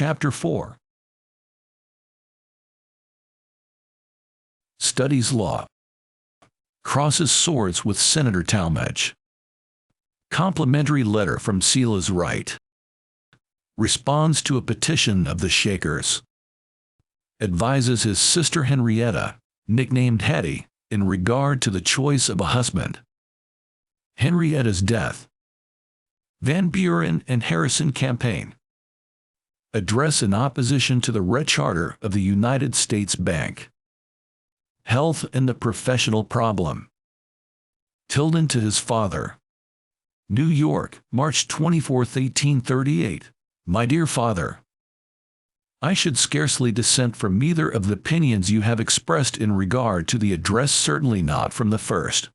Chapter 4. Studies law. Crosses swords with Senator Talmadge. Complimentary letter from Silas Wright. Responds to a petition of the Shakers. Advises his sister Henrietta, nicknamed Hetty, in regard to the choice of a husband. Henrietta's death. Van Buren and Harrison campaign. Address in opposition to the recharter of the United States Bank. Health and the professional problem. Tilden to his father. New York, March 24, 1838. My dear father, I should scarcely dissent from either of the opinions you have expressed in regard to the address, certainly not from the first.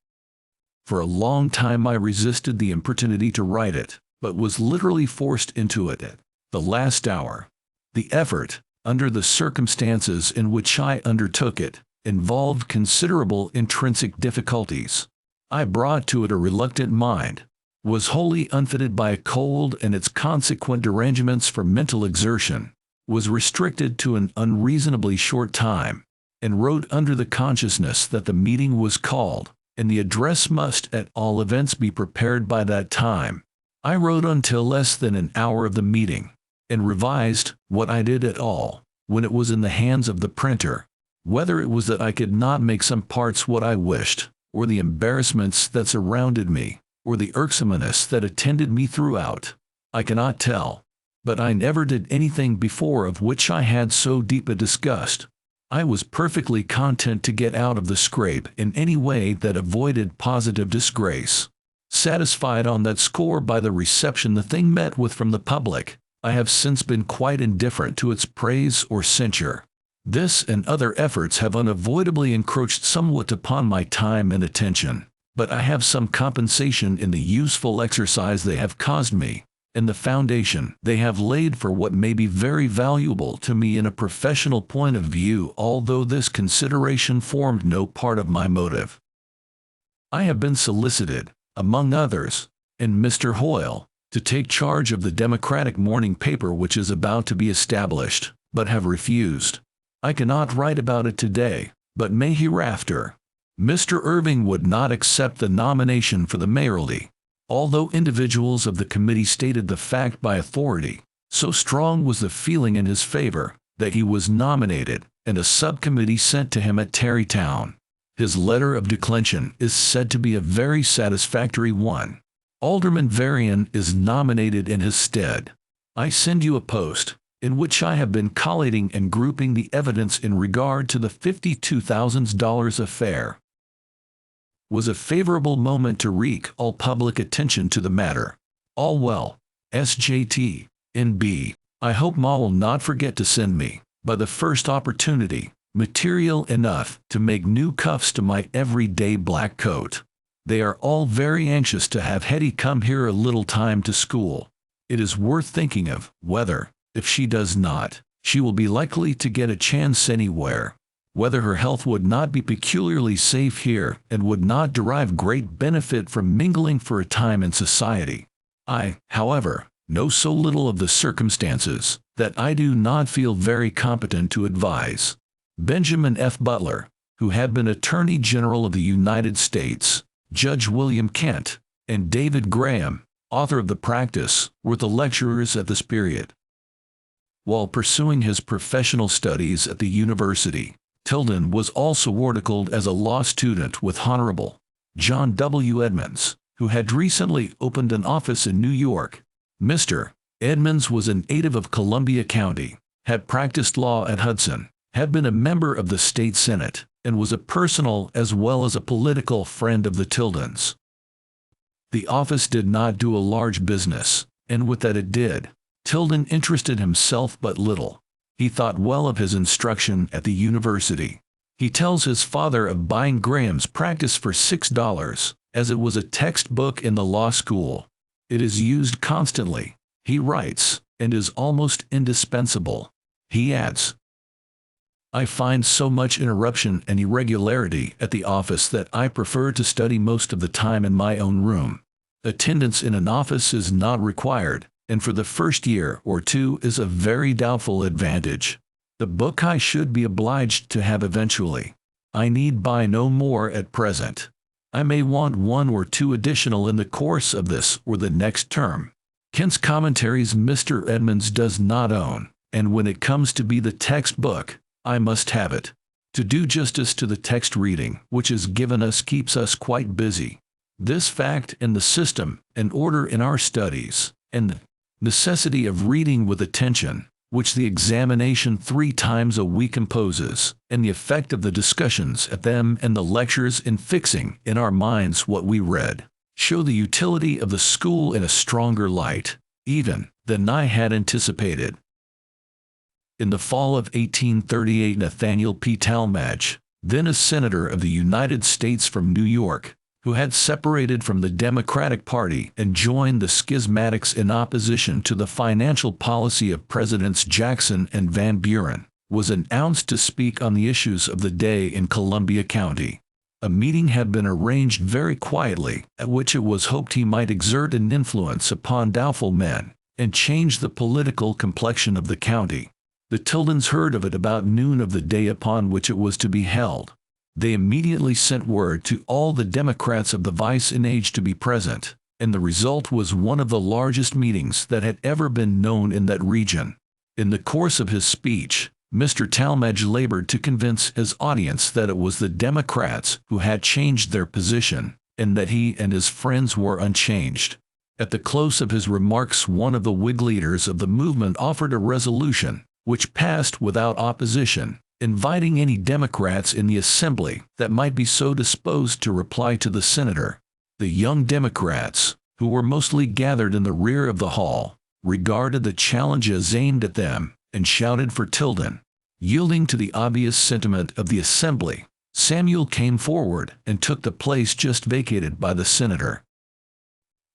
For a long time I resisted the importunity to write it, but was literally forced into it at the last hour. The effort, under the circumstances in which I undertook it, involved considerable intrinsic difficulties. I brought to it a reluctant mind, was wholly unfitted by a cold and its consequent derangements for mental exertion, was restricted to an unreasonably short time, and wrote under the consciousness that the meeting was called, and the address must at all events be prepared by that time. I wrote until less than an hour of the meeting, and revised what I did at all, when it was in the hands of the printer. Whether it was that I could not make some parts what I wished, or the embarrassments that surrounded me, or the irksomeness that attended me throughout, I cannot tell. But I never did anything before of which I had so deep a disgust. I was perfectly content to get out of the scrape in any way that avoided positive disgrace. Satisfied on that score by the reception the thing met with from the public, I have since been quite indifferent to its praise or censure. This and other efforts have unavoidably encroached somewhat upon my time and attention, but I have some compensation in the useful exercise they have caused me, and the foundation they have laid for what may be very valuable to me in a professional point of view, although this consideration formed no part of my motive. I have been solicited, among others, and Mr. Hoyle, to take charge of the Democratic morning paper which is about to be established, but have refused. I cannot write about it today, but may hereafter. Mr. Irving would not accept the nomination for the mayoralty, although individuals of the committee stated the fact by authority. So strong was the feeling in his favor that he was nominated, and a subcommittee sent to him at Tarrytown. His letter of declension is said to be a very satisfactory one. Alderman Varian is nominated in his stead. I send you a post, in which I have been collating and grouping the evidence in regard to the $52,000 affair. Was a favorable moment to wreak all public attention to the matter. All well. SJT. N.B. I hope Ma will not forget to send me, by the first opportunity, material enough to make new cuffs to my everyday black coat. They are all very anxious to have Hetty come here a little time to school. It is worth thinking of whether, if she does not, she will be likely to get a chance anywhere. Whether her health would not be peculiarly safe here and would not derive great benefit from mingling for a time in society. I, however, know so little of the circumstances that I do not feel very competent to advise. Benjamin F. Butler, who had been Attorney General of the United States, Judge William Kent, and David Graham, author of The Practice, were the lecturers at this period. While pursuing his professional studies at the university, Tilden was also articled as a law student with Honorable John W. Edmonds, who had recently opened an office in New York. Mr. Edmonds was a native of Columbia County, had practiced law at Hudson, had been a member of the state senate, and was a personal as well as a political friend of the Tildens. The office did not do a large business, and with that it did, Tilden interested himself but little. He thought well of his instruction at the university. He tells his father of buying Graham's Practice for $6, as it was a textbook in the law school. It is used constantly, he writes, and is almost indispensable. He adds, I find so much interruption and irregularity at the office that I prefer to study most of the time in my own room. Attendance in an office is not required, and for the first year or two is a very doubtful advantage. The book I should be obliged to have eventually. I need buy no more at present. I may want one or two additional in the course of this or the next term. Kent's commentaries Mr. Edmonds does not own, and when it comes to be the textbook, I must have it. To do justice to the text reading which is given us keeps us quite busy. This fact and the system and order in our studies, and the necessity of reading with attention, which the examination 3 times a week imposes, and the effect of the discussions at them and the lectures in fixing in our minds what we read, show the utility of the school in a stronger light, even, than I had anticipated. In the fall of 1838, Nathaniel P. Talmadge, then a senator of the United States from New York, who had separated from the Democratic Party and joined the schismatics in opposition to the financial policy of Presidents Jackson and Van Buren, was announced to speak on the issues of the day in Columbia County. A meeting had been arranged very quietly, at which it was hoped he might exert an influence upon doubtful men, and change the political complexion of the county. The Tildens heard of it about noon of the day upon which it was to be held. They immediately sent word to all the Democrats of the vicinage to be present, and the result was one of the largest meetings that had ever been known in that region. In the course of his speech, Mr. Talmadge labored to convince his audience that it was the Democrats who had changed their position, and that he and his friends were unchanged. At the close of his remarks, one of the Whig leaders of the movement offered a resolution, which passed without opposition, inviting any Democrats in the assembly that might be so disposed to reply to the senator. The young Democrats, who were mostly gathered in the rear of the hall, regarded the challenge as aimed at them, and shouted for Tilden. Yielding to the obvious sentiment of the assembly, Samuel came forward and took the place just vacated by the senator.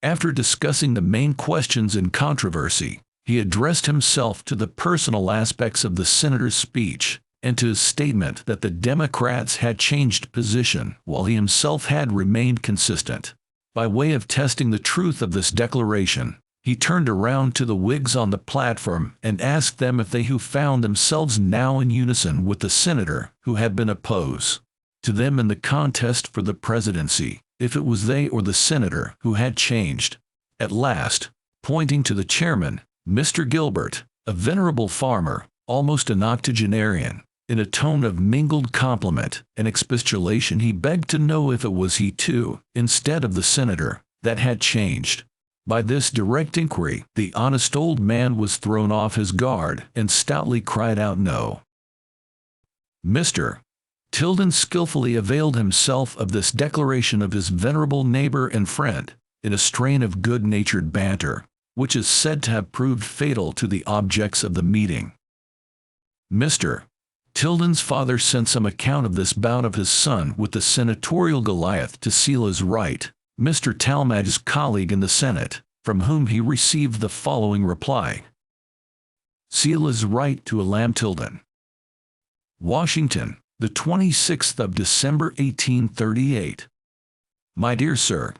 After discussing the main questions in controversy, he addressed himself to the personal aspects of the senator's speech, and to his statement that the Democrats had changed position while he himself had remained consistent. By way of testing the truth of this declaration, he turned around to the Whigs on the platform and asked them if they who found themselves now in unison with the senator who had been opposed to them in the contest for the presidency, if it was they or the senator who had changed. At last, pointing to the chairman, Mr. Gilbert, a venerable farmer, almost an octogenarian, in a tone of mingled compliment and expostulation he begged to know if it was he too, instead of the senator, that had changed. By this direct inquiry, the honest old man was thrown off his guard and stoutly cried out no. Mr. Tilden skillfully availed himself of this declaration of his venerable neighbor and friend, in a strain of good-natured banter, which is said to have proved fatal to the objects of the meeting. Mr. Tilden's father sent some account of this bout of his son with the senatorial Goliath to Silas Wright, Mr. Talmadge's colleague in the Senate, from whom he received the following reply. Silas Wright to Elam Tilden. Washington, the 26th of December 1838. My dear sir,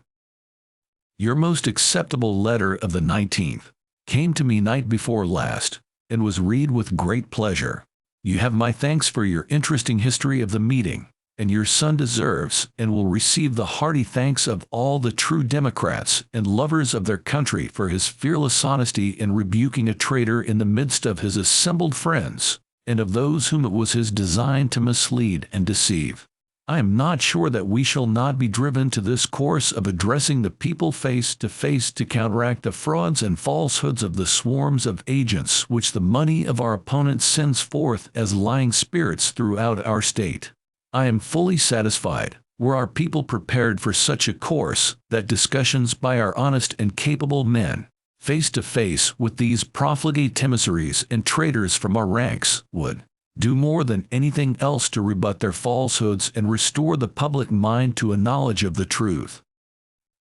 your most acceptable letter of the 19th came to me night before last, and was read with great pleasure. You have my thanks for your interesting history of the meeting, and your son deserves and will receive the hearty thanks of all the true Democrats and lovers of their country for his fearless honesty in rebuking a traitor in the midst of his assembled friends, and of those whom it was his design to mislead and deceive. I am not sure that we shall not be driven to this course of addressing the people face to face to counteract the frauds and falsehoods of the swarms of agents which the money of our opponents sends forth as lying spirits throughout our state. I am fully satisfied, were our people prepared for such a course, that discussions by our honest and capable men, face to face with these profligate emissaries and traitors from our ranks, would do more than anything else to rebut their falsehoods and restore the public mind to a knowledge of the truth.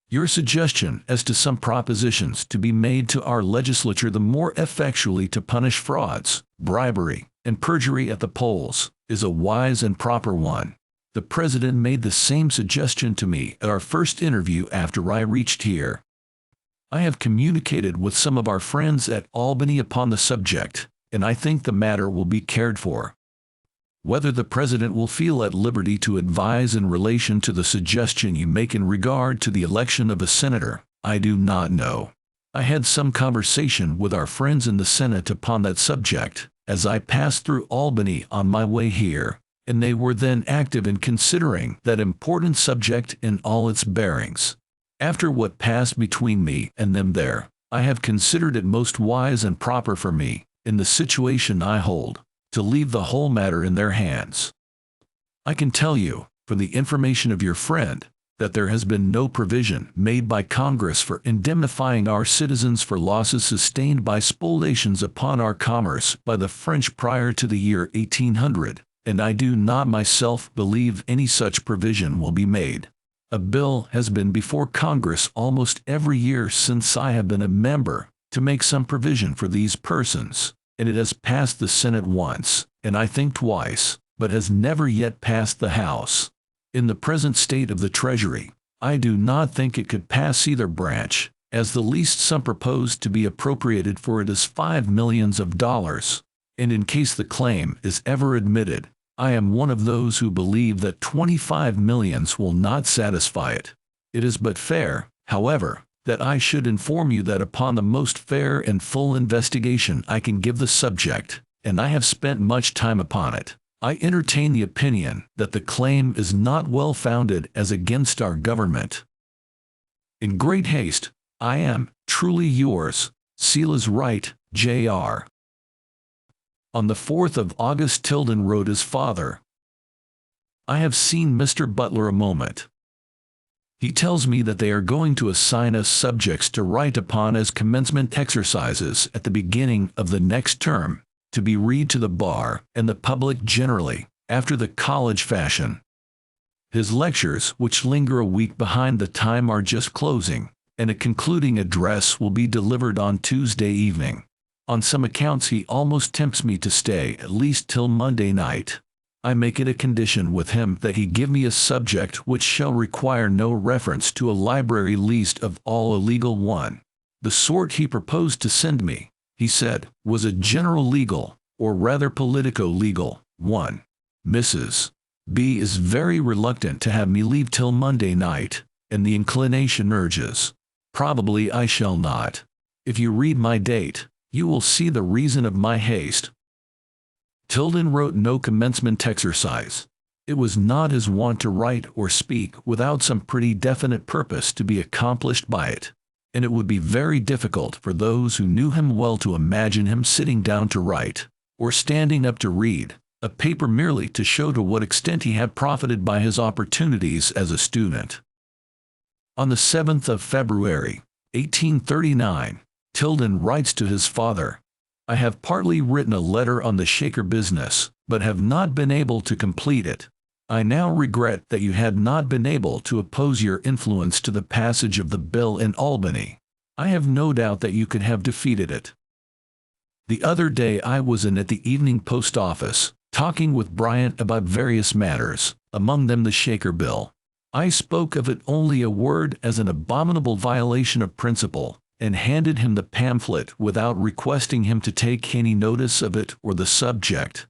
Your suggestion as to some propositions to be made to our legislature the more effectually to punish frauds, bribery, and perjury at the polls, is a wise and proper one. The President made the same suggestion to me at our first interview after I reached here. I have communicated with some of our friends at Albany upon the subject, and I think the matter will be cared for. Whether the President will feel at liberty to advise in relation to the suggestion you make in regard to the election of a senator, I do not know. I had some conversation with our friends in the Senate upon that subject, as I passed through Albany on my way here, and they were then active in considering that important subject in all its bearings. After what passed between me and them there, I have considered it most wise and proper for me, in the situation I hold, to leave the whole matter in their hands. I can tell you, from the information of your friend, that there has been no provision made by Congress for indemnifying our citizens for losses sustained by spoliations upon our commerce by the French prior to the year 1800, and I do not myself believe any such provision will be made. A bill has been before Congress almost every year since I have been a member to make some provision for these persons, and it has passed the Senate once, and I think twice, but has never yet passed the House. In the present state of the Treasury, I do not think it could pass either branch, as the least sum proposed to be appropriated for it is $5 millions, and in case the claim is ever admitted, I am one of those who believe that 25 millions will not satisfy it. It is but fair, however, that I should inform you that upon the most fair and full investigation I can give the subject, and I have spent much time upon it, I entertain the opinion that the claim is not well founded as against our government. In great haste, I am, truly yours, Silas Wright, Jr. On the 4th of August, Tilden wrote his father, I have seen Mr. Butler a moment. He tells me that they are going to assign us subjects to write upon as commencement exercises at the beginning of the next term, to be read to the bar and the public generally, after the college fashion. His lectures, which linger a week behind the time, are just closing, and a concluding address will be delivered on Tuesday evening. On some accounts he almost tempts me to stay at least till Monday night. I make it a condition with him that he give me a subject which shall require no reference to a library, least of all a legal one. The sort he proposed to send me, he said, was a general legal, or rather politico-legal, one. Mrs. B. is very reluctant to have me leave till Monday night, and the inclination urges. Probably I shall not. If you read my date, you will see the reason of my haste. Tilden wrote no commencement exercise. It was not his wont to write or speak without some pretty definite purpose to be accomplished by it, and it would be very difficult for those who knew him well to imagine him sitting down to write, or standing up to read, a paper merely to show to what extent he had profited by his opportunities as a student. On the 7th of February, 1839, Tilden writes to his father, I have partly written a letter on the Shaker business, but have not been able to complete it. I now regret that you had not been able to oppose your influence to the passage of the bill in Albany. I have no doubt that you could have defeated it. The other day I was in at the Evening Post Office, talking with Bryant about various matters, among them the Shaker bill. I spoke of it only a word as an abominable violation of principle, and handed him the pamphlet without requesting him to take any notice of it or the subject.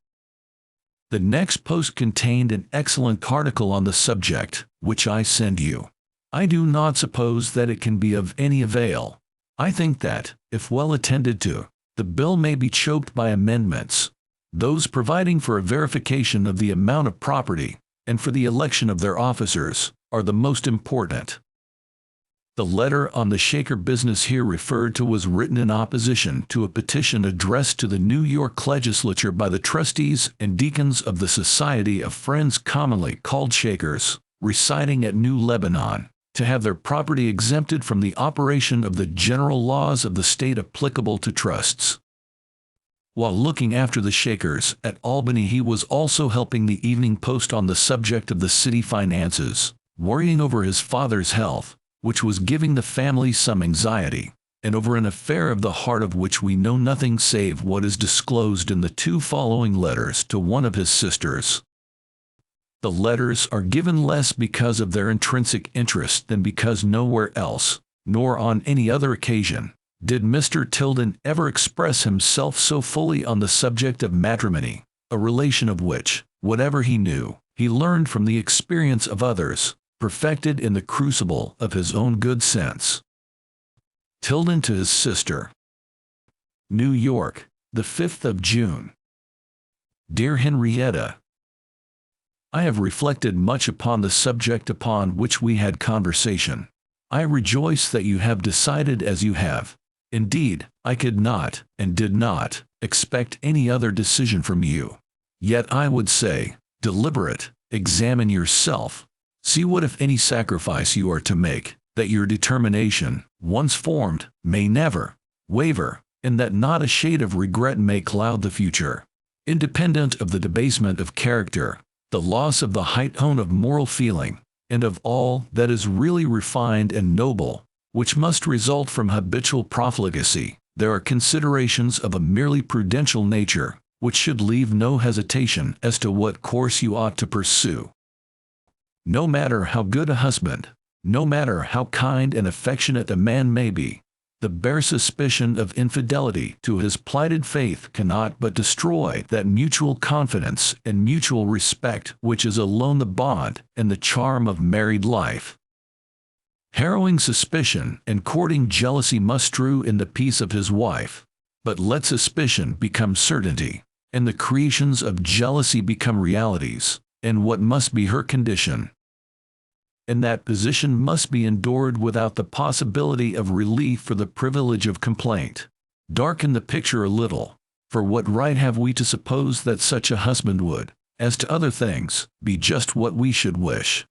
The next post contained an excellent article on the subject, which I send you. I do not suppose that it can be of any avail. I think that, if well attended to, the bill may be choked by amendments, those providing for a verification of the amount of property, and for the election of their officers, are the most important. The letter on the Shaker business here referred to was written in opposition to a petition addressed to the New York legislature by the trustees and deacons of the Society of Friends commonly called Shakers, residing at New Lebanon, to have their property exempted from the operation of the general laws of the state applicable to trusts. While looking after the Shakers at Albany, he was also helping the Evening Post on the subject of the city finances, worrying over his father's health, which was giving the family some anxiety, and over an affair of the heart of which we know nothing save what is disclosed in the two following letters to one of his sisters. The letters are given less because of their intrinsic interest than because nowhere else, nor on any other occasion, did Mr. Tilden ever express himself so fully on the subject of matrimony, a relation of which, whatever he knew, he learned from the experience of others, perfected in the crucible of his own good sense. Tilden to his sister. New York, the 5th of June. Dear Henrietta, I have reflected much upon the subject upon which we had conversation. I rejoice that you have decided as you have. Indeed, I could not, and did not, expect any other decision from you. Yet I would say, deliberate, examine yourself. See what if any sacrifice you are to make, that your determination, once formed, may never waver, and that not a shade of regret may cloud the future. Independent of the debasement of character, the loss of the high tone of moral feeling, and of all that is really refined and noble, which must result from habitual profligacy, there are considerations of a merely prudential nature, which should leave no hesitation as to what course you ought to pursue. No matter how good a husband, no matter how kind and affectionate a man may be, the bare suspicion of infidelity to his plighted faith cannot but destroy that mutual confidence and mutual respect which is alone the bond and the charm of married life. Harrowing suspicion and courting jealousy must strew in the peace of his wife, but let suspicion become certainty, and the creations of jealousy become realities, and what must be her condition? And that position must be endured without the possibility of relief for the privilege of complaint. Darken the picture a little, for what right have we to suppose that such a husband would, as to other things, be just what we should wish?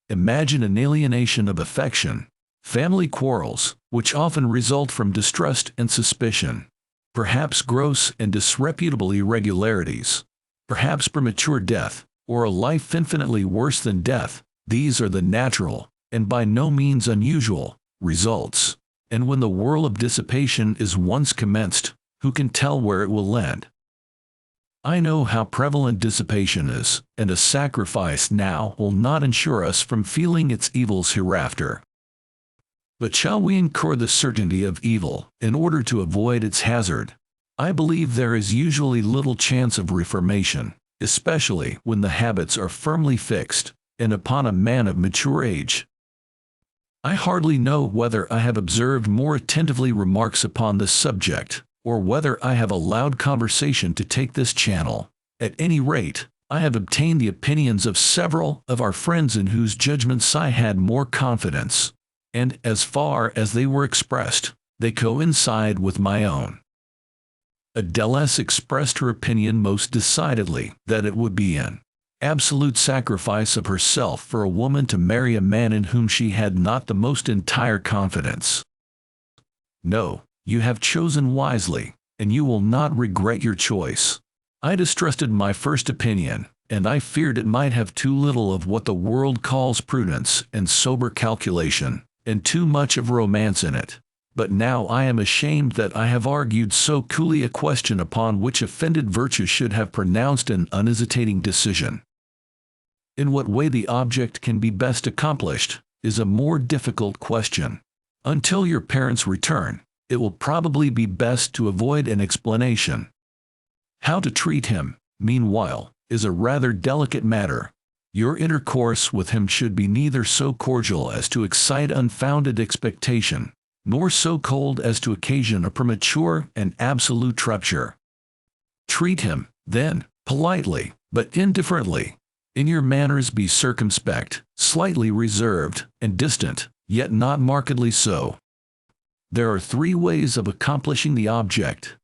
Imagine an alienation of affection, family quarrels, which often result from distrust and suspicion, perhaps gross and disreputable irregularities, perhaps premature death, or a life infinitely worse than death. These are the natural, and by no means unusual, results, and when the whirl of dissipation is once commenced, who can tell where it will end? I know how prevalent dissipation is, and a sacrifice now will not ensure us from feeling its evils hereafter. But shall we incur the certainty of evil in order to avoid its hazard? I believe there is usually little chance of reformation, especially when the habits are firmly fixed, and upon a man of mature age. I hardly know whether I have observed more attentively remarks upon this subject, or whether I have allowed conversation to take this channel. At any rate, I have obtained the opinions of several of our friends in whose judgments I had more confidence, and, as far as they were expressed, they coincide with my own. Adelais expressed her opinion most decidedly that it would be an absolute sacrifice of herself for a woman to marry a man in whom she had not the most entire confidence. No, you have chosen wisely, and you will not regret your choice. I distrusted my first opinion, and I feared it might have too little of what the world calls prudence and sober calculation, and too much of romance in it. But now I am ashamed that I have argued so coolly a question upon which offended virtue should have pronounced an unhesitating decision. In what way the object can be best accomplished is a more difficult question. Until your parents return, it will probably be best to avoid an explanation. How to treat him, meanwhile, is a rather delicate matter. Your intercourse with him should be neither so cordial as to excite unfounded expectation, nor so cold as to occasion a premature and absolute rupture. Treat him, then, politely, but indifferently. In your manners be circumspect, slightly reserved, and distant, yet not markedly so. There are 3 ways of accomplishing the object.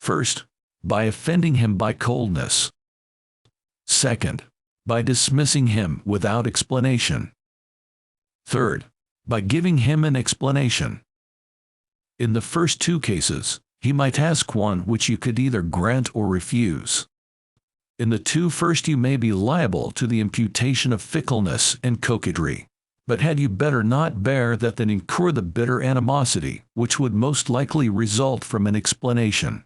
First, by offending him by coldness. Second, by dismissing him without explanation. Third, by giving him an explanation. In the first 2 cases, he might ask one which you could either grant or refuse. In the 2 first you may be liable to the imputation of fickleness and coquetry, but had you better not bear that than incur the bitter animosity which would most likely result from an explanation?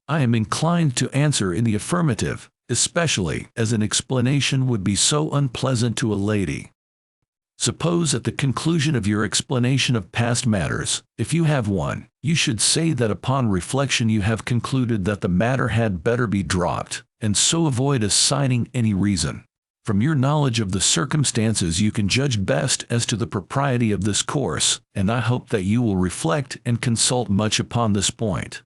I am inclined to answer in the affirmative, especially as an explanation would be so unpleasant to a lady. Suppose at the conclusion of your explanation of past matters, if you have one, you should say that upon reflection you have concluded that the matter had better be dropped, and so avoid assigning any reason. From your knowledge of the circumstances you can judge best as to the propriety of this course, and I hope that you will reflect and consult much upon this point.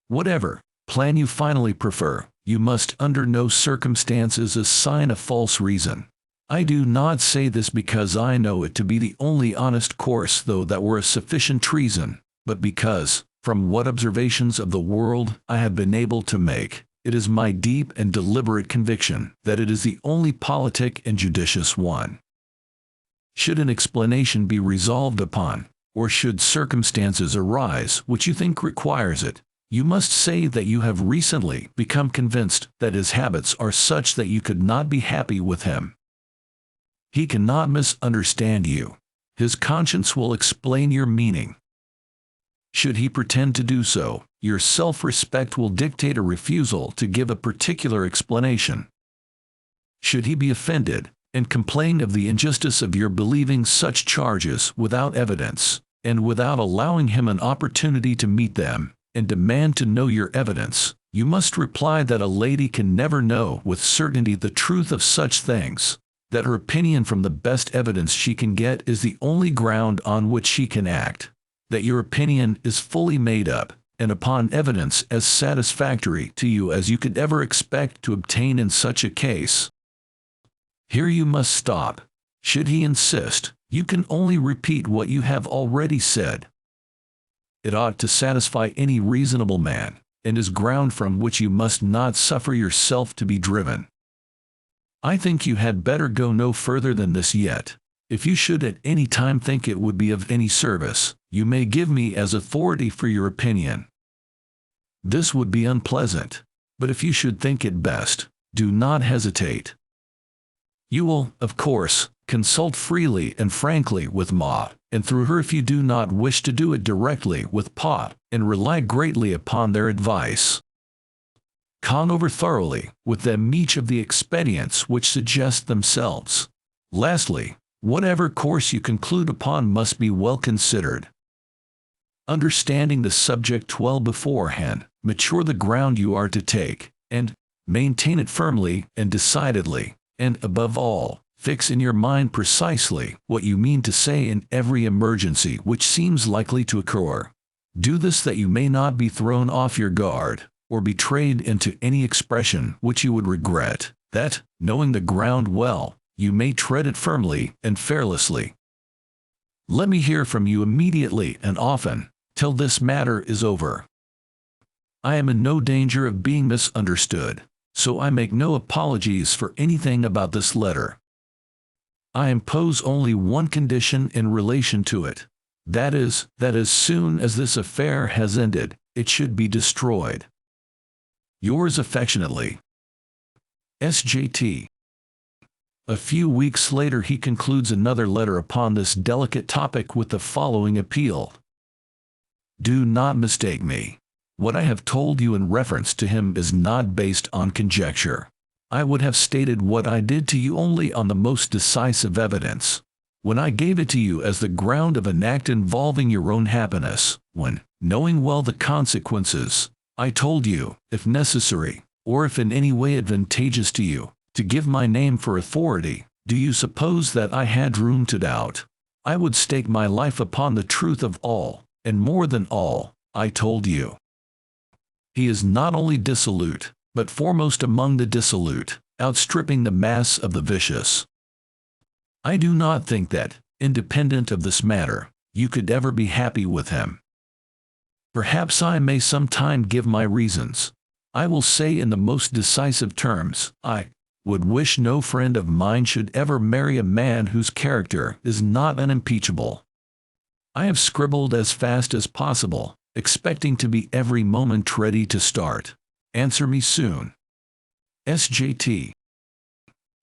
Whatever plan you finally prefer, you must under no circumstances assign a false reason. I do not say this because I know it to be the only honest course, though that were a sufficient treason, but because, from what observations of the world I have been able to make, it is my deep and deliberate conviction that it is the only politic and judicious one. Should an explanation be resolved upon, or should circumstances arise which you think requires it, you must say that you have recently become convinced that his habits are such that you could not be happy with him. He cannot misunderstand you. His conscience will explain your meaning. Should he pretend to do so, your self-respect will dictate a refusal to give a particular explanation. Should he be offended, and complain of the injustice of your believing such charges without evidence, and without allowing him an opportunity to meet them, and demand to know your evidence, you must reply that a lady can never know with certainty the truth of such things, that her opinion from the best evidence she can get is the only ground on which she can act, that your opinion is fully made up, and upon evidence as satisfactory to you as you could ever expect to obtain in such a case. Here you must stop. Should he insist, you can only repeat what you have already said. It ought to satisfy any reasonable man, and is ground from which you must not suffer yourself to be driven. I think you had better go no further than this yet. If you should at any time think it would be of any service, you may give me as authority for your opinion. This would be unpleasant, but if you should think it best, do not hesitate. You will, of course, consult freely and frankly with Ma, and through her if you do not wish to do it directly with Pa, and rely greatly upon their advice. Con over thoroughly with them each of the expedients which suggest themselves. Lastly, whatever course you conclude upon must be well considered. Understanding the subject well beforehand, mature the ground you are to take, and maintain it firmly and decidedly, and above all, fix in your mind precisely what you mean to say in every emergency which seems likely to occur. Do this that you may not be thrown off your guard, or betrayed into any expression which you would regret, that, knowing the ground well, you may tread it firmly and fearlessly. Let me hear from you immediately and often, till this matter is over. I am in no danger of being misunderstood, so I make no apologies for anything about this letter. I impose only one condition in relation to it, that is, that as soon as this affair has ended, it should be destroyed. Yours affectionately, S.J.T. A few weeks later he concludes another letter upon this delicate topic with the following appeal. Do not mistake me. What I have told you in reference to him is not based on conjecture. I would have stated what I did to you only on the most decisive evidence. When I gave it to you as the ground of an act involving your own happiness, when, knowing well the consequences, I told you, if necessary, or if in any way advantageous to you, to give my name for authority, do you suppose that I had room to doubt? I would stake my life upon the truth of all, and more than all, I told you. He is not only dissolute, but foremost among the dissolute, outstripping the mass of the vicious. I do not think that, independent of this matter, you could ever be happy with him. Perhaps I may some time give my reasons. I will say in the most decisive terms, I would wish no friend of mine should ever marry a man whose character is not unimpeachable. I have scribbled as fast as possible, expecting to be every moment ready to start. Answer me soon. S.J.T.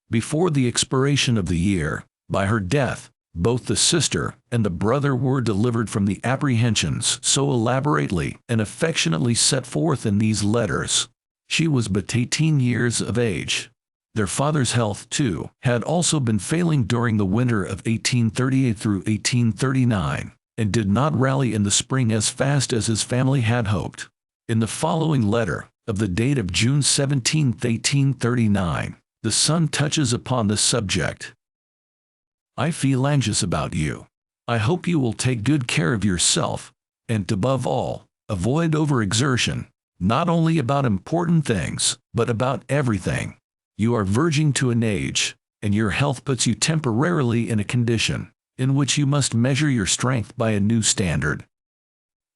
Before the expiration of the year, by her death, both the sister and the brother were delivered from the apprehensions so elaborately and affectionately set forth in these letters. She was but 18 years of age. Their father's health, too, had also been failing during the winter of 1838 through 1839, and did not rally in the spring as fast as his family had hoped. In the following letter, of the date of June 17, 1839, the son touches upon this subject. I feel anxious about you. I hope you will take good care of yourself, and above all, avoid overexertion, not only about important things, but about everything. You are verging to an age, and your health puts you temporarily in a condition in which you must measure your strength by a new standard.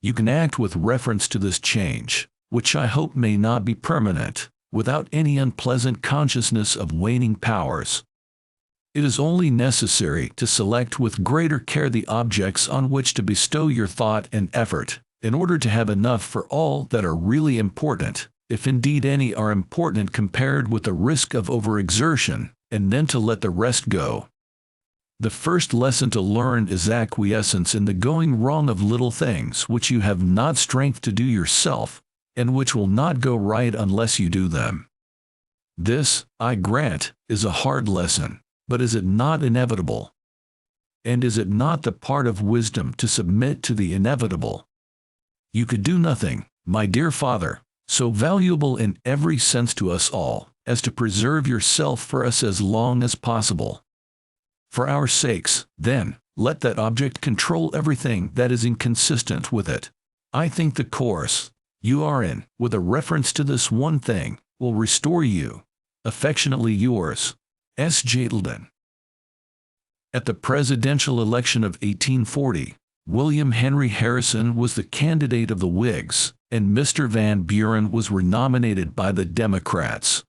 You can act with reference to this change, which I hope may not be permanent, without any unpleasant consciousness of waning powers. It is only necessary to select with greater care the objects on which to bestow your thought and effort, in order to have enough for all that are really important, if indeed any are important compared with the risk of overexertion, and then to let the rest go. The first lesson to learn is acquiescence in the going wrong of little things which you have not strength to do yourself, and which will not go right unless you do them. This, I grant, is a hard lesson, but is it not inevitable? And is it not the part of wisdom to submit to the inevitable? You could do nothing, my dear father, so valuable in every sense to us all, as to preserve yourself for us as long as possible. For our sakes, then, let that object control everything that is inconsistent with it. I think the course you are in, with a reference to this one thing, will restore you. Affectionately yours, S. J. Tilden. At the presidential election of 1840, William Henry Harrison was the candidate of the Whigs, and Mr. Van Buren was renominated by the Democrats.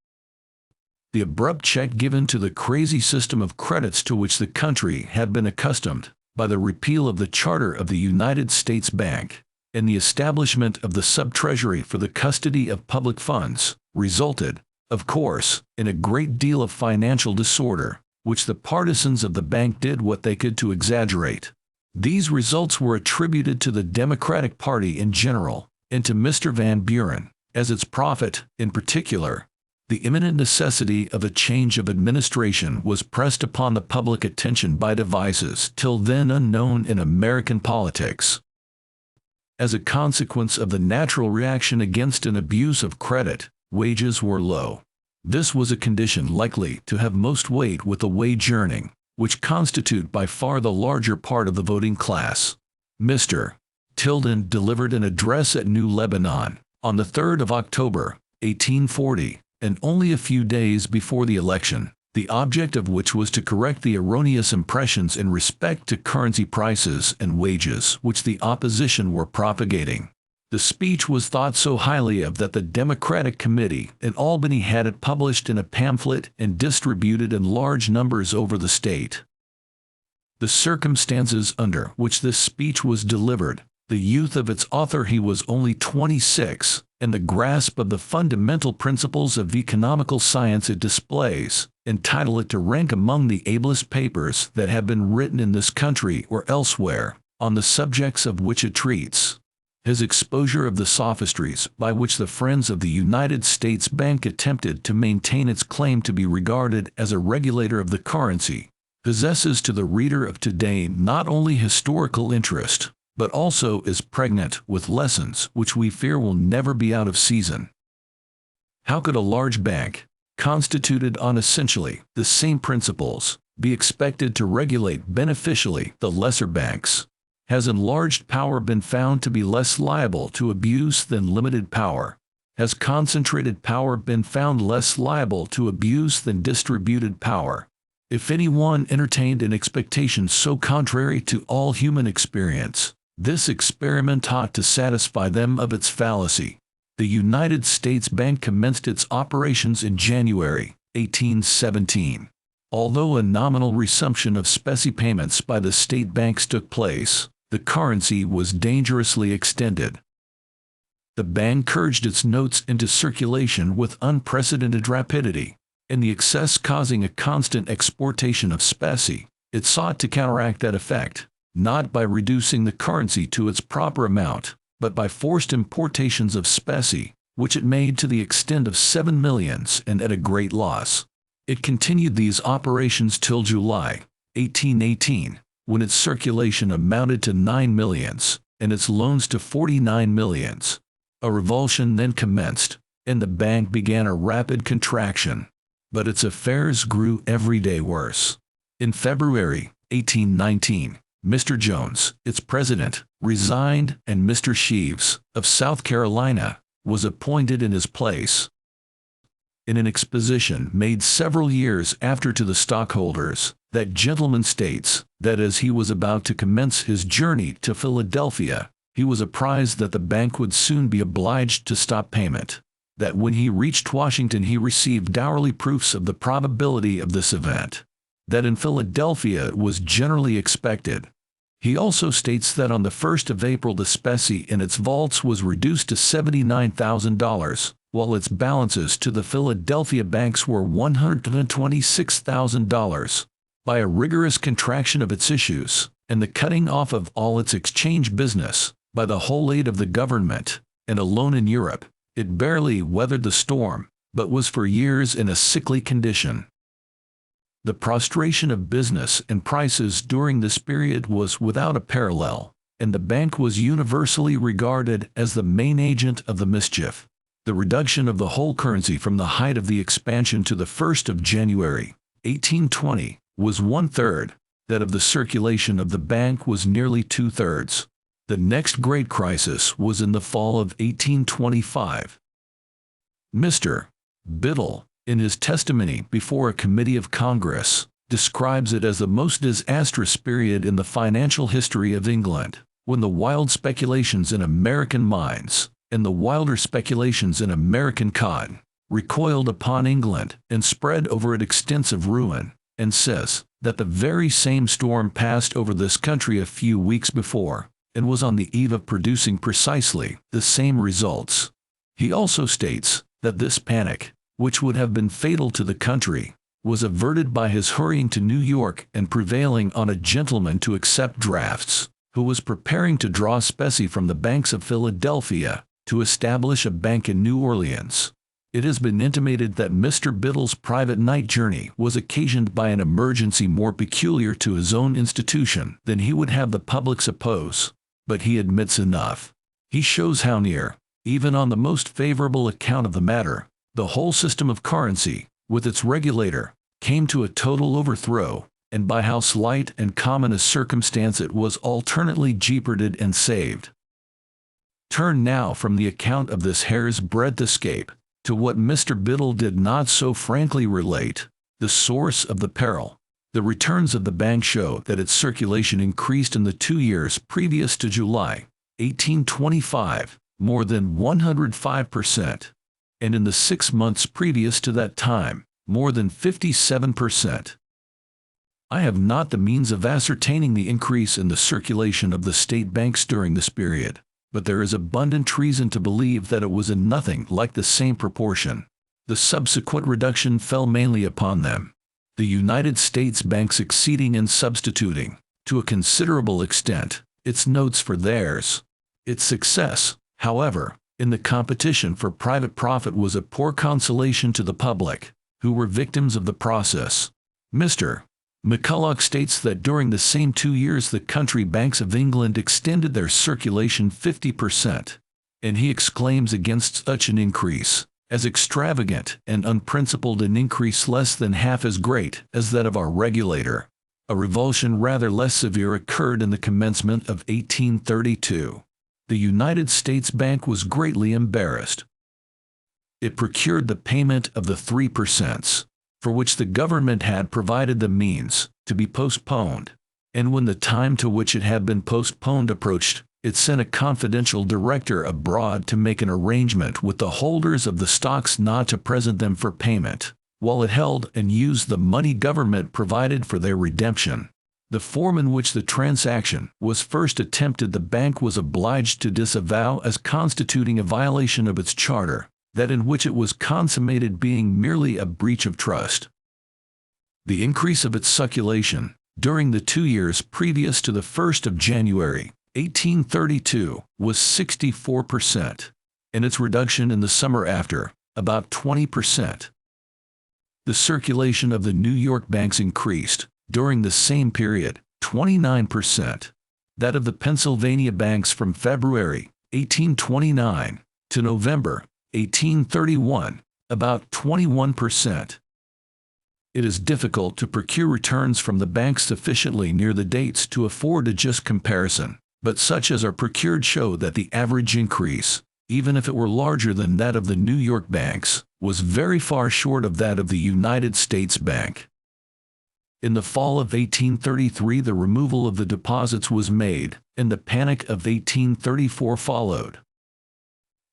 The abrupt check given to the crazy system of credits to which the country had been accustomed, by the repeal of the charter of the United States Bank, and the establishment of the sub-treasury for the custody of public funds, resulted, of course, in a great deal of financial disorder, which the partisans of the bank did what they could to exaggerate. These results were attributed to the Democratic Party in general, and to Mr. Van Buren, as its prophet, in particular. The imminent necessity of a change of administration was pressed upon the public attention by devices till then unknown in American politics. As a consequence of the natural reaction against an abuse of credit, wages were low. This was a condition likely to have most weight with the wage earning, which constitute by far the larger part of the voting class. Mr. Tilden delivered an address at New Lebanon on the 3rd of October, 1840, and only a few days before the election, the object of which was to correct the erroneous impressions in respect to currency prices and wages which the opposition were propagating. The speech was thought so highly of that the Democratic Committee at Albany had it published in a pamphlet and distributed in large numbers over the state. The circumstances under which this speech was delivered, the youth of its author, he was only 26, and the grasp of the fundamental principles of economical science it displays, entitle it to rank among the ablest papers that have been written in this country or elsewhere, on the subjects of which it treats. His exposure of the sophistries by which the friends of the United States Bank attempted to maintain its claim to be regarded as a regulator of the currency, possesses to the reader of today not only historical interest, but also is pregnant with lessons which we fear will never be out of season. How could a large bank, constituted on essentially the same principles, be expected to regulate beneficially the lesser banks? Has enlarged power been found to be less liable to abuse than limited power? Has concentrated power been found less liable to abuse than distributed power? If anyone entertained an expectation so contrary to all human experience, this experiment ought to satisfy them of its fallacy. The United States Bank commenced its operations in January, 1817. Although a nominal resumption of specie payments by the state banks took place, the currency was dangerously extended. The bank urged its notes into circulation with unprecedented rapidity, and the excess causing a constant exportation of specie, it sought to counteract that effect, not by reducing the currency to its proper amount, but by forced importations of specie, which it made to the extent of 7 millions and at a great loss. It continued these operations till July 1818, when its circulation amounted to 9 millions, and its loans to 49 millions. A revulsion then commenced, and the bank began a rapid contraction. But its affairs grew every day worse. In February 1819, Mr. Jones, its president, resigned, and Mr. Sheaves, of South Carolina, was appointed in his place. In an exposition made several years after to the stockholders, that gentleman states that as he was about to commence his journey to Philadelphia, he was apprised that the bank would soon be obliged to stop payment. That when he reached Washington he received hourly proofs of the probability of this event. That in Philadelphia it was generally expected. He also states that on the 1st of April the specie in its vaults was reduced to $79,000, while its balances to the Philadelphia banks were $126,000, by a rigorous contraction of its issues, and the cutting off of all its exchange business, by the whole aid of the government, and alone in Europe. It barely weathered the storm, but was for years in a sickly condition. The prostration of business and prices during this period was without a parallel, and the bank was universally regarded as the main agent of the mischief. The reduction of the whole currency from the height of the expansion to the 1st of January, 1820, was 1/3. That of the circulation of the bank was nearly 2/3. The next great crisis was in the fall of 1825. Mr. Biddle, in his testimony before a committee of Congress, describes it as the most disastrous period in the financial history of England, when the wild speculations in American mines, and the wilder speculations in American cotton, recoiled upon England and spread over it extensive ruin, and says that the very same storm passed over this country a few weeks before, and was on the eve of producing precisely the same results. He also states that this panic, which would have been fatal to the country, was averted by his hurrying to New York and prevailing on a gentleman to accept drafts, who was preparing to draw specie from the banks of Philadelphia, to establish a bank in New Orleans. It has been intimated that Mr. Biddle's private night journey was occasioned by an emergency more peculiar to his own institution than he would have the public suppose. But he admits enough. He shows how near, even on the most favorable account of the matter, the whole system of currency, with its regulator, came to a total overthrow, and by how slight and common a circumstance it was alternately jeoparded and saved. Turn now from the account of this hair's breadth escape to what Mr. Biddle did not so frankly relate, the source of the peril. The returns of the bank show that its circulation increased in the 2 years previous to July 1825 more than 105%, and in the 6 months previous to that time more than 57%. I have not the means of ascertaining the increase in the circulation of the state banks during this period, but there is abundant reason to believe that it was in nothing like the same proportion. The subsequent reduction fell mainly upon them, the United States bank succeeding in substituting, to a considerable extent, its notes for theirs. Its success, however, in the competition for private profit was a poor consolation to the public, who were victims of the process. Mr. McCulloch states that during the same 2 years the country banks of England extended their circulation 50%, and he exclaims against such an increase as extravagant and unprincipled, an increase less than half as great as that of our regulator. A revulsion rather less severe occurred in the commencement of 1832. The United States Bank was greatly embarrassed. It procured the payment of the 3%, for which the government had provided the means, to be postponed, and when the time to which it had been postponed approached, it sent a confidential director abroad to make an arrangement with the holders of the stocks not to present them for payment, while it held and used the money government provided for their redemption. The form in which the transaction was first attempted the bank was obliged to disavow as constituting a violation of its charter, that in which it was consummated being merely a breach of trust. The increase of its circulation, during the 2 years previous to the 1st of January, 1832, was 64%, and its reduction in the summer after, about 20%. The circulation of the New York banks increased, during the same period, 29%. That of the Pennsylvania banks from February 1829 to November 1831, about 21%. It is difficult to procure returns from the banks sufficiently near the dates to afford a just comparison, but such as are procured show that the average increase, even if it were larger than that of the New York banks, was very far short of that of the United States Bank. In the fall of 1833 the removal of the deposits was made, and the panic of 1834 followed.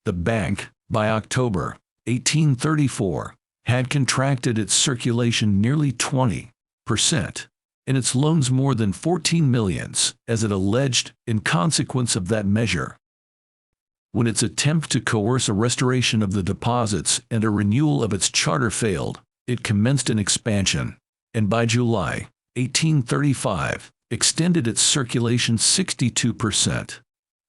The bank, by October 1834, had contracted its circulation nearly 20%, and its loans more than 14 millions, as it alleged, in consequence of that measure. When its attempt to coerce a restoration of the deposits and a renewal of its charter failed, it commenced an expansion, and by July 1835 extended its circulation 62%,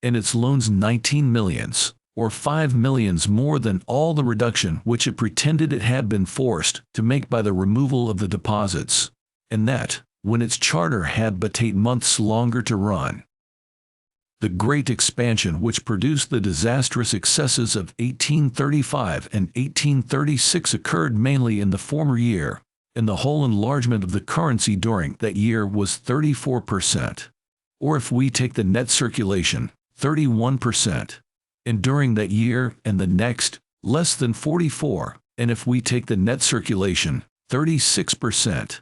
and its loans 19 millions, or 5 millions more than all the reduction which it pretended it had been forced to make by the removal of the deposits, and that, when its charter had but 8 months longer to run. The great expansion which produced the disastrous excesses of 1835 and 1836 occurred mainly in the former year, and the whole enlargement of the currency during that year was 34%, or if we take the net circulation, 31%, and during that year and the next, less than 44%, and if we take the net circulation, 36%.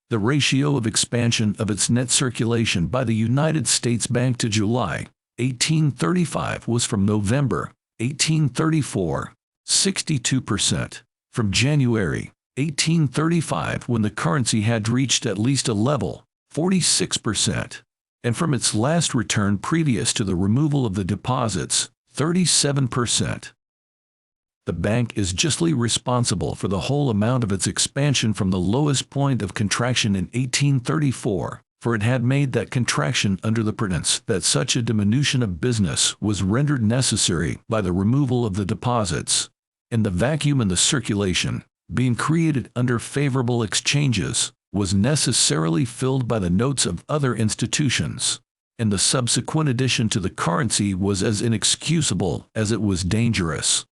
The ratio of expansion of its net circulation by the United States Bank to July 1835 was from November 1834, 62%, from January 1835 when the currency had reached at least a level, 46%, and from its last return previous to the removal of the deposits, 37%. The bank is justly responsible for the whole amount of its expansion from the lowest point of contraction in 1834, for it had made that contraction under the pretence that such a diminution of business was rendered necessary by the removal of the deposits, and the vacuum in the circulation, being created under favorable exchanges, was necessarily filled by the notes of other institutions, and the subsequent addition to the currency was as inexcusable as it was dangerous.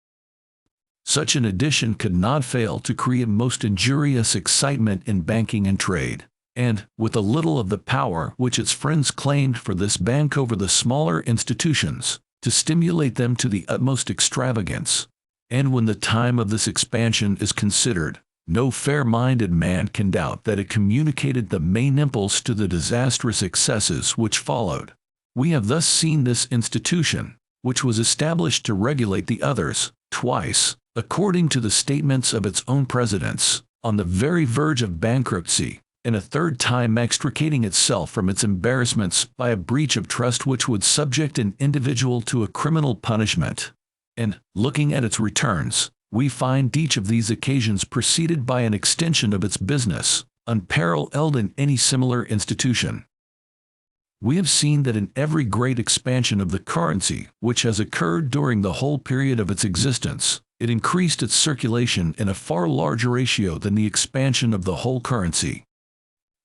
Such an addition could not fail to create most injurious excitement in banking and trade, and, with a little of the power which its friends claimed for this bank over the smaller institutions, to stimulate them to the utmost extravagance. And when the time of this expansion is considered, no fair-minded man can doubt that it communicated the main impulse to the disastrous excesses which followed. We have thus seen this institution, which was established to regulate the others, twice, according to the statements of its own presidents, on the very verge of bankruptcy, and a third time extricating itself from its embarrassments by a breach of trust which would subject an individual to a criminal punishment. And, looking at its returns, we find each of these occasions preceded by an extension of its business, unparalleled in any similar institution. We have seen that in every great expansion of the currency which has occurred during the whole period of its existence, it increased its circulation in a far larger ratio than the expansion of the whole currency.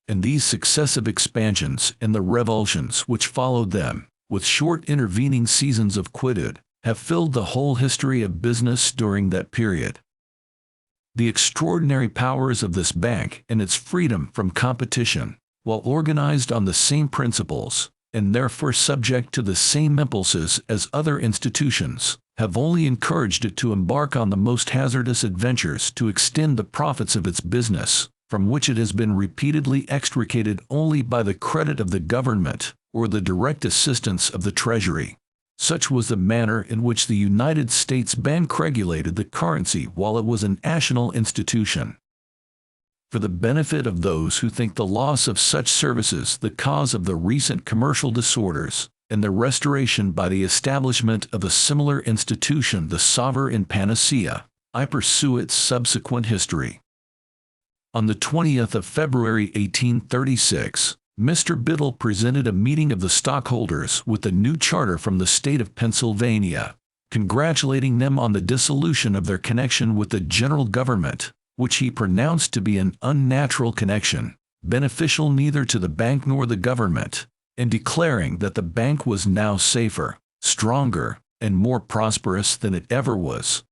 And these successive expansions and the revulsions which followed them, with short intervening seasons of quietude, have filled the whole history of business during that period. The extraordinary powers of this bank and its freedom from competition, while organized on the same principles, and therefore subject to the same impulses as other institutions, have only encouraged it to embark on the most hazardous adventures to extend the profits of its business, from which it has been repeatedly extricated only by the credit of the government or the direct assistance of the Treasury. Such was the manner in which the United States Bank regulated the currency while it was a national institution. For the benefit of those who think the loss of such services the cause of the recent commercial disorders, and the restoration by the establishment of a similar institution the sovereign panacea, I pursue its subsequent history. On the 20th of February 1836, Mr. Biddle presented a meeting of the stockholders with the new charter from the state of Pennsylvania, congratulating them on the dissolution of their connection with the general government, which he pronounced to be an unnatural connection, beneficial neither to the bank nor the government, and declaring that the bank was now safer, stronger, and more prosperous than it ever was.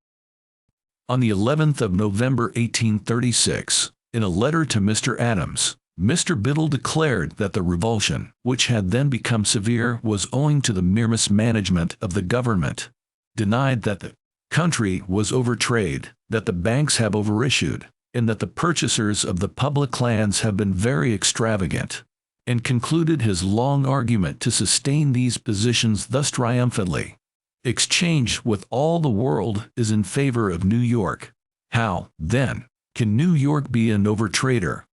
On the 11th of November 1836, in a letter to Mr. Adams, Mr. Biddle declared that the revulsion, which had then become severe, was owing to the mere mismanagement of the government, denied that the country was overtrade, that the banks have overissued, and that the purchasers of the public lands have been very extravagant, and concluded his long argument to sustain these positions thus triumphantly: exchange with all the world is in favor of New York. How, then, can New York be an overtrader?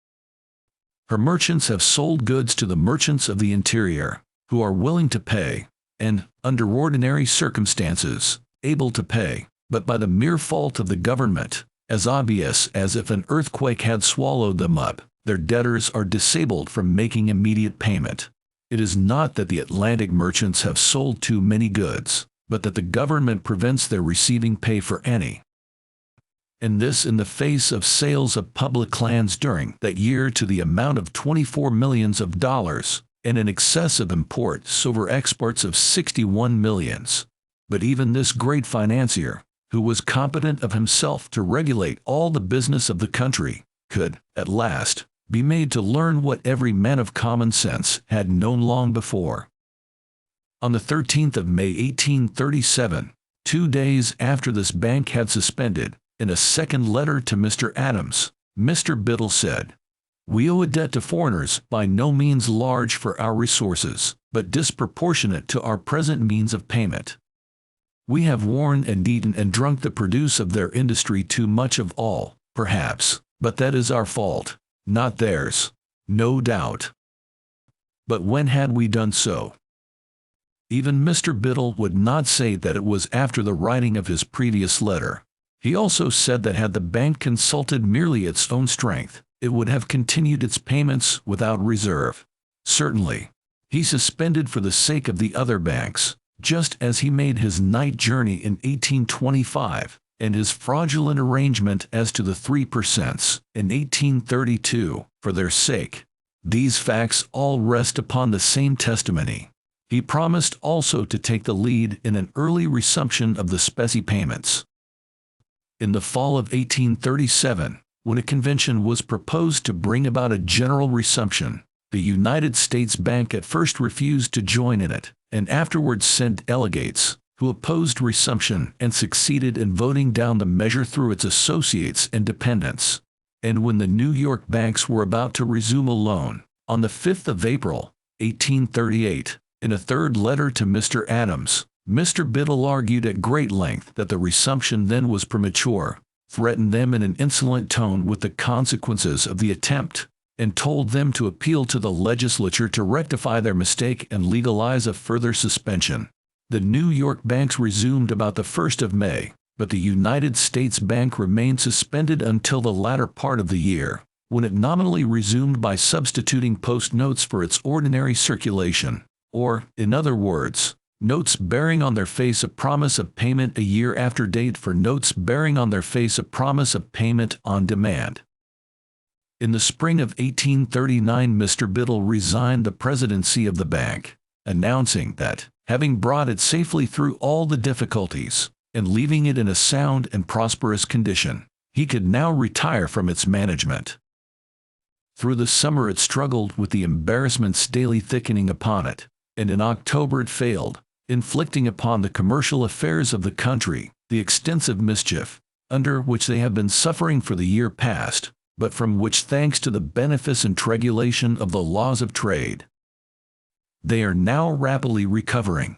Her merchants have sold goods to the merchants of the interior, who are willing to pay, and, under ordinary circumstances, able to pay, but by the mere fault of the government, as obvious as if an earthquake had swallowed them up, their debtors are disabled from making immediate payment. It is not that the Atlantic merchants have sold too many goods, but that the government prevents their receiving pay for any. And this in the face of sales of public lands during that year to the amount of $24 millions, and in excess of imports over exports of $61 millions. But even this great financier, who was competent of himself to regulate all the business of the country, could, at last, be made to learn what every man of common sense had known long before. On the 13th of May 1837, 2 days after this bank had suspended, in a second letter to Mr. Adams, Mr. Biddle said, "We owe a debt to foreigners by no means large for our resources, but disproportionate to our present means of payment. We have worn and eaten and drunk the produce of their industry too much of all, perhaps, but that is our fault, not theirs, no doubt. But when had we done so?" Even Mr. Biddle would not say that it was after the writing of his previous letter. He also said that had the bank consulted merely its own strength, it would have continued its payments without reserve. Certainly, he suspended for the sake of the other banks, just as he made his night journey in 1825, and his fraudulent arrangement as to the 3% in 1832, for their sake. These facts all rest upon the same testimony. He promised also to take the lead in an early resumption of the specie payments. In the fall of 1837, when a convention was proposed to bring about a general resumption, the United States Bank at first refused to join in it, and afterwards sent delegates, who opposed resumption and succeeded in voting down the measure through its associates and dependents. And when the New York banks were about to resume a loan, on the 5th of April, 1838, in a third letter to Mr. Adams, Mr. Biddle argued at great length that the resumption then was premature, threatened them in an insolent tone with the consequences of the attempt, and told them to appeal to the legislature to rectify their mistake and legalize a further suspension. The New York banks resumed about the 1st of May, but the United States Bank remained suspended until the latter part of the year, when it nominally resumed by substituting post notes for its ordinary circulation, or, in other words, notes bearing on their face a promise of payment a year after date for notes bearing on their face a promise of payment on demand. In the spring of 1839, Mr. Biddle resigned the presidency of the bank, announcing that, having brought it safely through all the difficulties, and leaving it in a sound and prosperous condition, he could now retire from its management. Through the summer it struggled with the embarrassments daily thickening upon it, and in October it failed, inflicting upon the commercial affairs of the country the extensive mischief, under which they have been suffering for the year past, but from which, thanks to the beneficent regulation of the laws of trade, they are now rapidly recovering.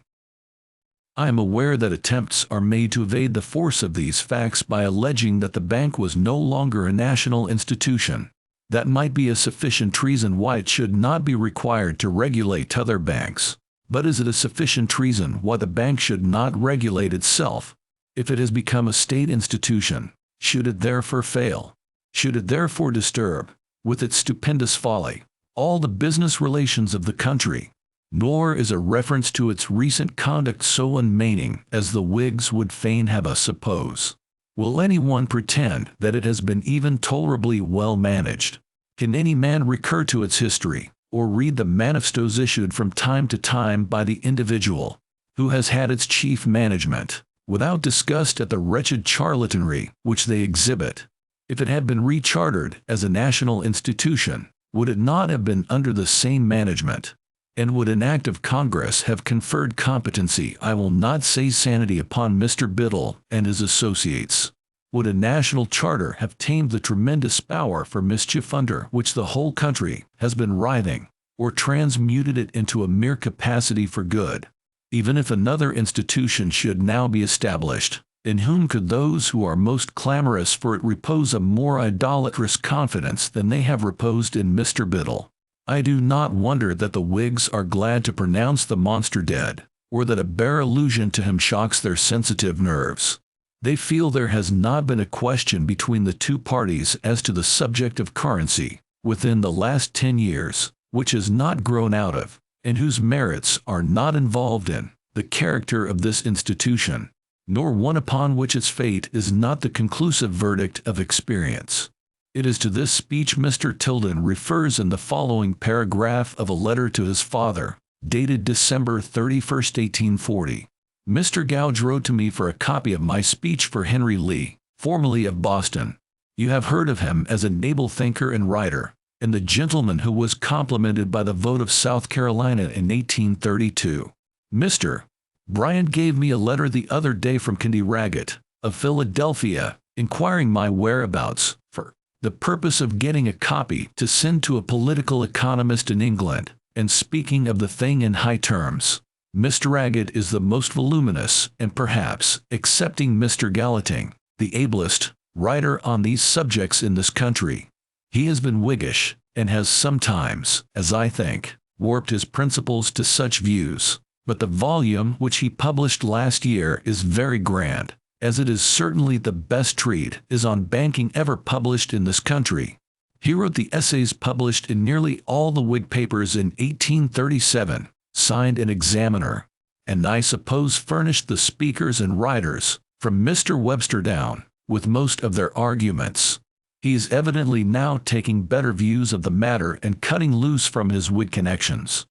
I am aware that attempts are made to evade the force of these facts by alleging that the bank was no longer a national institution. That might be a sufficient reason why it should not be required to regulate other banks. But is it a sufficient reason why the bank should not regulate itself? If it has become a state institution, should it therefore fail? Should it therefore disturb, with its stupendous folly, all the business relations of the country? Nor is a reference to its recent conduct so unmeaning as the Whigs would fain have us suppose. Will anyone pretend that it has been even tolerably well managed? Can any man recur to its history, or read the manifestos issued from time to time by the individual who has had its chief management, without disgust at the wretched charlatanry which they exhibit? If it had been rechartered as a national institution, would it not have been under the same management? And would an act of Congress have conferred competency, I will not say sanity, upon Mr. Biddle and his associates? Would a national charter have tamed the tremendous power for mischief under which the whole country has been writhing, or transmuted it into a mere capacity for good? Even if another institution should now be established, in whom could those who are most clamorous for it repose a more idolatrous confidence than they have reposed in Mr. Biddle? I do not wonder that the Whigs are glad to pronounce the monster dead, or that a bare allusion to him shocks their sensitive nerves. They feel there has not been a question between the two parties as to the subject of currency, within the last 10 years, which has not grown out of, and whose merits are not involved in, the character of this institution, nor one upon which its fate is not the conclusive verdict of experience. It is to this speech Mr. Tilden refers in the following paragraph of a letter to his father, dated December 31, 1840. Mr. Gouge wrote to me for a copy of my speech for Henry Lee, formerly of Boston. You have heard of him as an able thinker and writer, and the gentleman who was complimented by the vote of South Carolina in 1832. Mr. Bryant gave me a letter the other day from Candy Raggett, of Philadelphia, inquiring my whereabouts, for the purpose of getting a copy to send to a political economist in England, and speaking of the thing in high terms. Mr. Raggett is the most voluminous, and perhaps, excepting Mr. Gallatin, the ablest writer on these subjects in this country. He has been Whiggish, and has sometimes, as I think, warped his principles to such views, but the volume which he published last year is very grand, as it is certainly the best treatise on banking ever published in this country. He wrote the essays published in nearly all the Whig papers in 1837, signed an Examiner, and I suppose furnished the speakers and writers, from Mr. Webster down, with most of their arguments. He is evidently now taking better views of the matter and cutting loose from his Whig connections.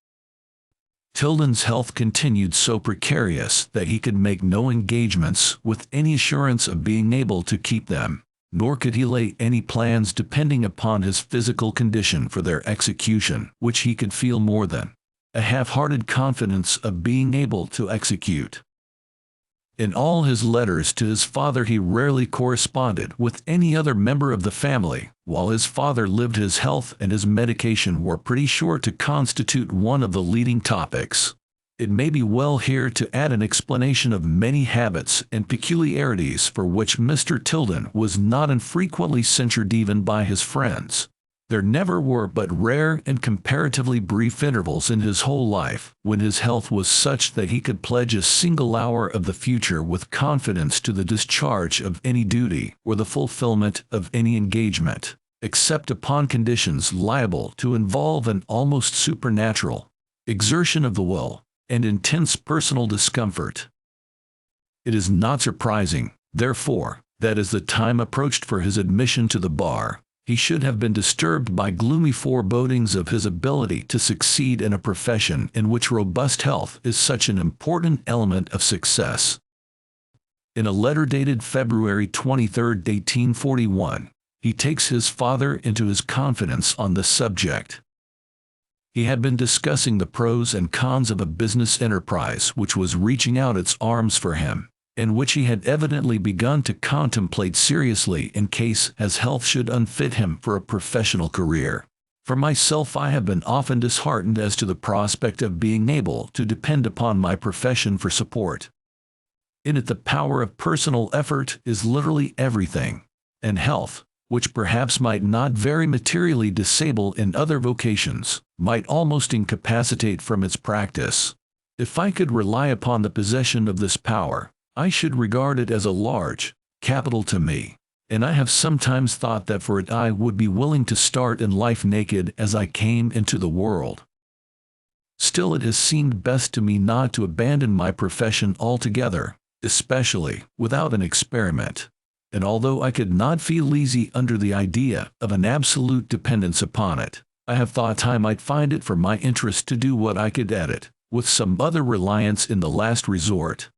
Tilden's health continued so precarious that he could make no engagements with any assurance of being able to keep them, nor could he lay any plans depending upon his physical condition for their execution, which he could feel more than a half-hearted confidence of being able to execute. In all his letters to his father he rarely corresponded with any other member of the family. While his father lived, his health and his medication were pretty sure to constitute one of the leading topics. It may be well here to add an explanation of many habits and peculiarities for which Mr. Tilden was not infrequently censured even by his friends. There never were but rare and comparatively brief intervals in his whole life when his health was such that he could pledge a single hour of the future with confidence to the discharge of any duty or the fulfillment of any engagement, except upon conditions liable to involve an almost supernatural exertion of the will and intense personal discomfort. It is not surprising, therefore, that as the time approached for his admission to the bar, he should have been disturbed by gloomy forebodings of his ability to succeed in a profession in which robust health is such an important element of success. In a letter dated February 23, 1841, he takes his father into his confidence on this subject. He had been discussing the pros and cons of a business enterprise which was reaching out its arms for him, and which he had evidently begun to contemplate seriously in case his health should unfit him for a professional career. For myself, I have been often disheartened as to the prospect of being able to depend upon my profession for support. In it the power of personal effort is literally everything, and health, which perhaps might not very materially disable in other vocations, might almost incapacitate from its practice. If I could rely upon the possession of this power, I should regard it as a large capital to me, and I have sometimes thought that for it I would be willing to start in life naked as I came into the world. Still, it has seemed best to me not to abandon my profession altogether, especially without an experiment, and although I could not feel easy under the idea of an absolute dependence upon it, I have thought I might find it for my interest to do what I could at it, with some other reliance in the last resort.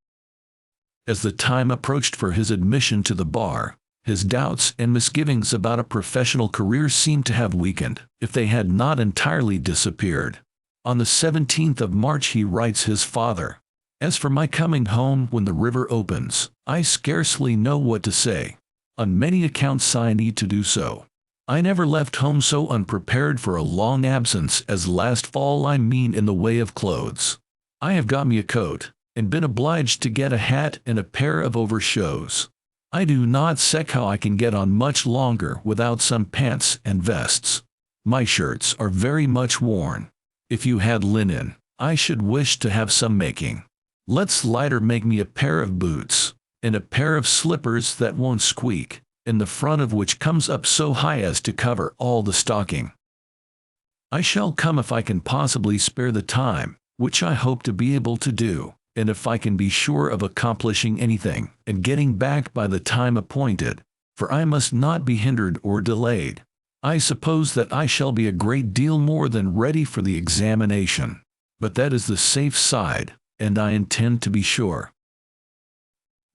As the time approached for his admission to the bar, his doubts and misgivings about a professional career seemed to have weakened, if they had not entirely disappeared. On the 17th of March he writes his father, "As for my coming home when the river opens, I scarcely know what to say. On many accounts I need to do so. I never left home so unprepared for a long absence as last fall. I mean in the way of clothes. I have got me a coat, and been obliged to get a hat and a pair of overshoes. I do not see how I can get on much longer without some pants and vests. My shirts are very much worn. If you had linen, I should wish to have some making. Let Slider make me a pair of boots, and a pair of slippers that won't squeak, and the front of which comes up so high as to cover all the stocking. I shall come if I can possibly spare the time, which I hope to be able to do, and if I can be sure of accomplishing anything, and getting back by the time appointed, for I must not be hindered or delayed. I suppose that I shall be a great deal more than ready for the examination, but that is the safe side, and I intend to be sure."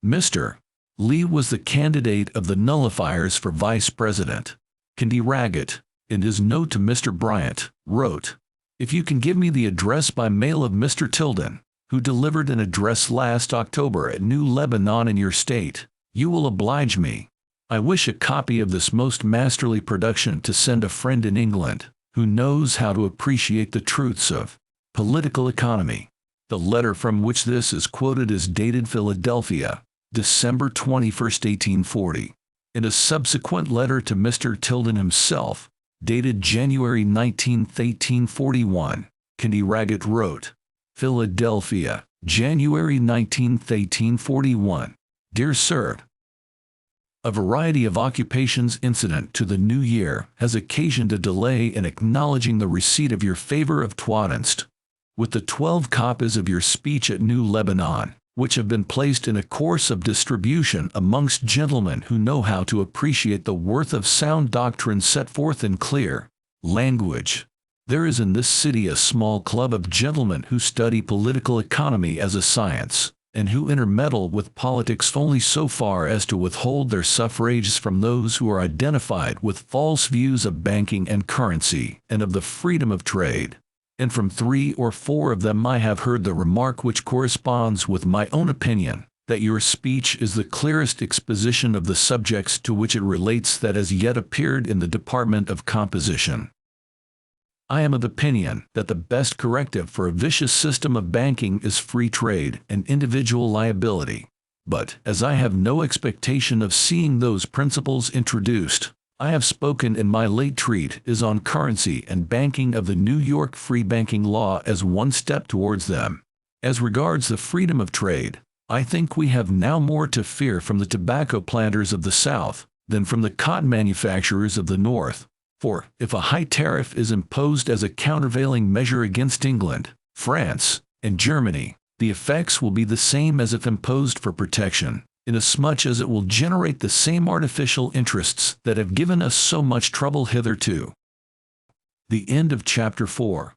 Mr. Lee was the candidate of the nullifiers for vice president. Candy Raggett, in his note to Mr. Bryant, wrote, "If you can give me the address by mail of Mr. Tilden, who delivered an address last October at New Lebanon in your state, you will oblige me. I wish a copy of this most masterly production to send a friend in England, who knows how to appreciate the truths of political economy." The letter from which this is quoted is dated Philadelphia, December 21, 1840. In a subsequent letter to Mr. Tilden himself, dated January 19, 1841, Candy Raggett wrote, "Philadelphia, January 19, 1841. Dear Sir, a variety of occupations incident to the new year has occasioned a delay in acknowledging the receipt of your favor of Twaddinst, with the 12 copies of your speech at New Lebanon, which have been placed in a course of distribution amongst gentlemen who know how to appreciate the worth of sound doctrine set forth in clear language. There is in this city a small club of gentlemen who study political economy as a science, and who intermeddle with politics only so far as to withhold their suffrages from those who are identified with false views of banking and currency, and of the freedom of trade. And from 3 or 4 of them I have heard the remark which corresponds with my own opinion, that your speech is the clearest exposition of the subjects to which it relates that has yet appeared in the department of composition. I am of opinion that the best corrective for a vicious system of banking is free trade and individual liability. But, as I have no expectation of seeing those principles introduced, I have spoken in my late treatise on currency and banking of the New York free banking law as one step towards them. As regards the freedom of trade, I think we have now more to fear from the tobacco planters of the South than from the cotton manufacturers of the North. For, if a high tariff is imposed as a countervailing measure against England, France, and Germany, the effects will be the same as if imposed for protection, inasmuch as it will generate the same artificial interests that have given us so much trouble hitherto. The end of Chapter 4.